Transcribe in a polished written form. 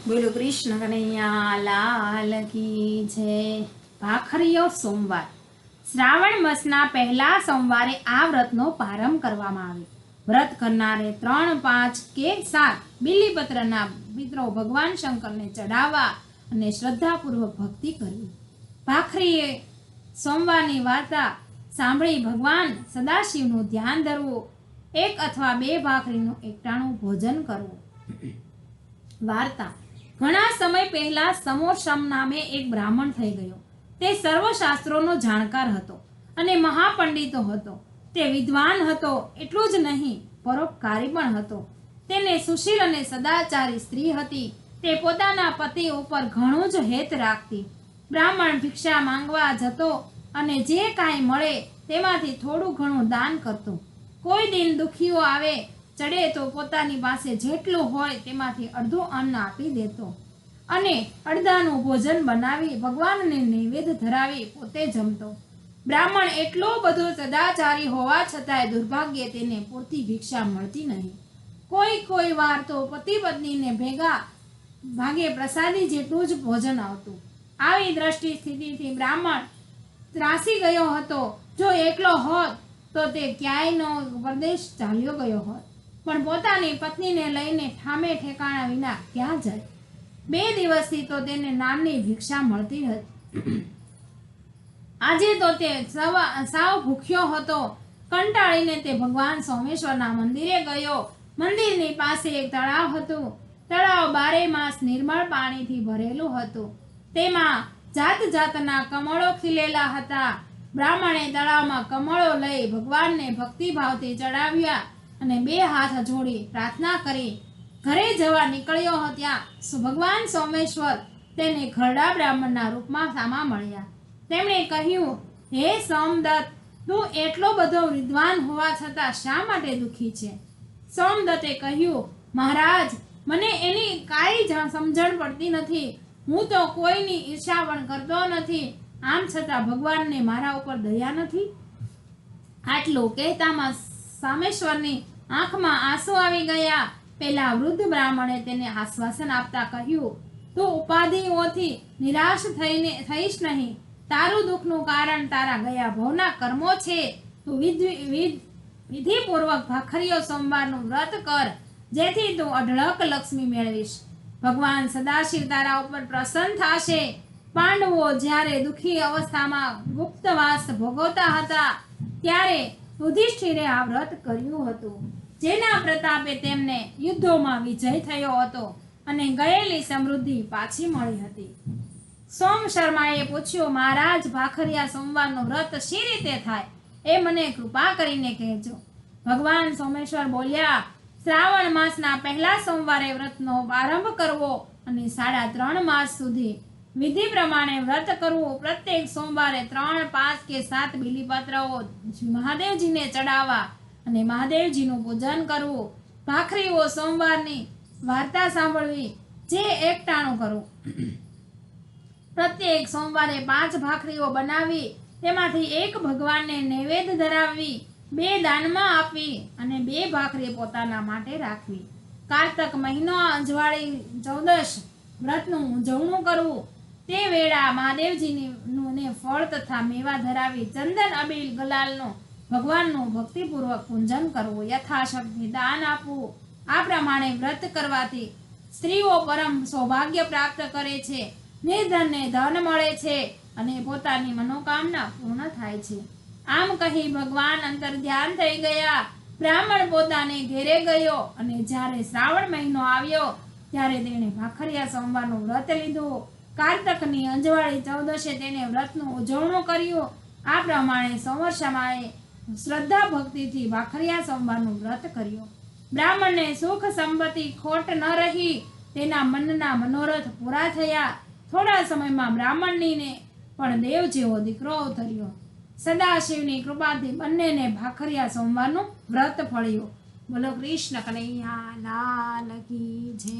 બોલો કૃષ્ણ કનૈયા લાલ કી જય। ભાખરીયો સોમવાર। શ્રાવણ માસના પહેલા સોમવારે આ વ્રતનો પ્રારંભ કરવામાં આવે। વ્રત કરનારે 3, 5 કે 7 બીલીપત્રના પિત્રો ભગવાન શંકરને ચડાવવા અને શ્રદ્ધાપૂર્વક ભક્તિ કરવી। ભાખરીએ સોમવારની વાર્તા સાંભળી ભગવાન સદાશિવનું ધ્યાન ધરવું। 1 અથવા 2 ભાખરીનું એકટાણું ભોજન કરવું। વાર્તા। ઘણા સમય પહેલા સમોશમ નામે એક બ્રાહ્મણ થઈ ગયો। તે સર્વશાસ્ત્રોનો જાણકાર હતો અને મહાપંડિતો હતો। તે વિદ્વાન હતો એટલું જ નહીં, પરોપકારી પણ હતો। તેને સુશીલ અને સદાચારી સ્ત્રી હતી। તે પોતાના પતિ ઉપર ઘણું જ હેત રાખતી। બ્રાહ્મણ ભિક્ષા માંગવા જતો અને જે કાંઈ મળે તેમાંથી થોડું ઘણું દાન કરતો। કોઈ દિન દુખીઓ આવે ચડે તો પોતાની પાસે જેટલું હોય તેમાંથી અડધું અન્ન આપી દેતો અને અડધાનું ભોજન બનાવી ભગવાનને નૈવેદ્ય ધરાવી પોતે જમતો। બ્રાહ્મણ એટલો બધો સદાચારી હોવા છતાંય દુર્ભાગ્યે તેને પૂરતી ભિક્ષા મળતી નહીં। કોઈ વાર તો પતિ પત્નીને ભેગા ભાગે પ્રસાદી જેટલું જ ભોજન આવતું। આવી દ્રષ્ટિ સ્થિતિથી બ્રાહ્મણ ત્રાસી ગયો હતો। જો એકલો હોત તો તે ક્યાંયનો પરદેશ ચાલ્યો ગયો હોત, પણ પોતાની પત્નીને લઈને ઠામે ઠેકાણા વિના ક્યાં જાય। 2 દિવસથી તો તેને નામની ભિક્ષા મળતી હતી। આજે તો તે સાવ ભૂખ્યો હતો। કંટાળીને તે ભગવાન સોમેશ્વરના મંદિરે ગયો। મંદિરની પાસે એક તળાવ હતું। તળાવ 12 માસ નિર્મળ પાણીથી ભરેલું હતું। તેમાં જાત જાતના કમળો ખીલેલા હતા। બ્રાહ્મણે તળાવમાં કમળો લઈ ભગવાનને ભક્તિભાવથી ચડાવ્યા અને 2 હાથ જોડી પ્રાર્થના કરી ઘરે જવા નીકળ્યો ત્યાં ભગવાન સોમેશ્વર તેને ઘરડા બ્રાહ્મણના રૂપમાં સામા મળ્યા। તેમણે કહ્યું, હે સોમદત્ત, તું એટલો બધો વિદ્વાન હોવા છતાં શા માટે દુઃખી છે? સોમદત્તે કહ્યું, મહારાજ, મને એની કાંઈ સમજણ પડતી નથી। હું તો કોઈની ઈર્ષા પણ કરતો નથી, આમ છતાં ભગવાનને મારા ઉપર દયા નથી। આટલું કહેતામાં સોમેશ્વરની આંખમાં આંસુ આવી ગયા। પેલા વૃદ્ધ બ્રાહ્મણે તેને આશ્વાસન આપતા કહ્યું, તું ઉપાધિઓથી નિરાશ થઈશ નહીં। તારું દુઃખનું કારણ તારા ગયા ભવના કર્મો છે। તું વિધિપૂર્વક ભાખરીયો સોમવારનું વ્રત કર, જેથી તું અઢળક લક્ષ્મી મેળવીશ। ભગવાન સદાશિવ તારા ઉપર પ્રસન્ન થશે। પાંડવો જ્યારે દુઃખી અવસ્થામાં ગુપ્તવાસ ભોગવતા હતા ત્યારે યુધિષ્ઠિરે આ વ્રત કર્યું હતું, જેના પ્રતાપે તેમને યુદ્ધોમાં વિજય થયો હતો અને ગયેલી સમૃદ્ધિ પાછી મળી હતી। સોમ શર્માએ પૂછ્યું, મહારાજ, ભાખરીયા સોમવારનું વ્રત શી રીતે થાય એ મને કૃપા કરીને કહેજો। ભગવાન સોમેશ્વર બોલ્યા, શ્રાવણ માસના પહેલા સોમવારે વ્રતનો પ્રારંભ કરવો અને 3.5 માસ સુધી વિધિ પ્રમાણે વ્રત કરવું। પ્રત્યેક સોમવારે 3, 5 કે 7 બીલીપત્રો મહાદેવજીને ચડાવવા અને મહાદેવજીનું પૂજન કરવું। ભાખરીઓ સોમવારની વાર્તા સાંભળવી, જે એકટાણું કરવું। પ્રત્યેક સોમવારે 5 ભાખરીઓ બનાવી તેમાંથી 1 ભગવાનને નૈવેદ્ય ધરાવવી, 2 દાનમાં આપવી અને 2 ભાખરી પોતાના માટે રાખવી। કારતક મહિનો અજવાળી ચૌદશ વ્રતનું ઉજવણું કરવું। તે વેળા મહાદેવજીને ફળ તથા મેવા ધરાવી ચંદન અબીલ ગુલાલનો ભગવાનનું ભક્તિપૂર્વક પૂજન કરવું। યથાશક્તિ દાન આપવું। આ પ્રમાણે વ્રત કરવાથી સ્ત્રીઓ પરમ સૌભાગ્ય પ્રાપ્ત કરે છે, નિર્ધનને ધન મળે છે અને પોતાની મનોકામના પૂર્ણ થાય છે। આમ કહી ભગવાન અંતર્ધ્યાન થઈ ગયા। બ્રાહ્મણ પોતાને ઘેરે ગયો અને જ્યારે શ્રાવણ મહિનો આવ્યો ત્યારે તેણે ભાખરીયા સોમવારનું વ્રત લીધું। કારતકની અંજવાળી ચૌદશે તેને વ્રતનું ઉજવણું કર્યું। આ પ્રમાણે સોમશર્માએ શ્રદ્ધા ભક્તિથી ભાખરીયા સોમવારનું વ્રત કર્યું। બ્રાહ્મણને સુખ સંપત્તિ ખોટ ન રહી, તેના મનના મનોરથ પૂરા થયા। થોડા સમયમાં બ્રાહ્મણનીને પણ દેવ જેવો દીકરો અવતર્યો। સદાશિવની કૃપાથી બંનેને ભાખરીયા સોમવારનું વ્રત ફળ્યું। બોલો કૃષ્ણ કનૈયા લાલ કી જય।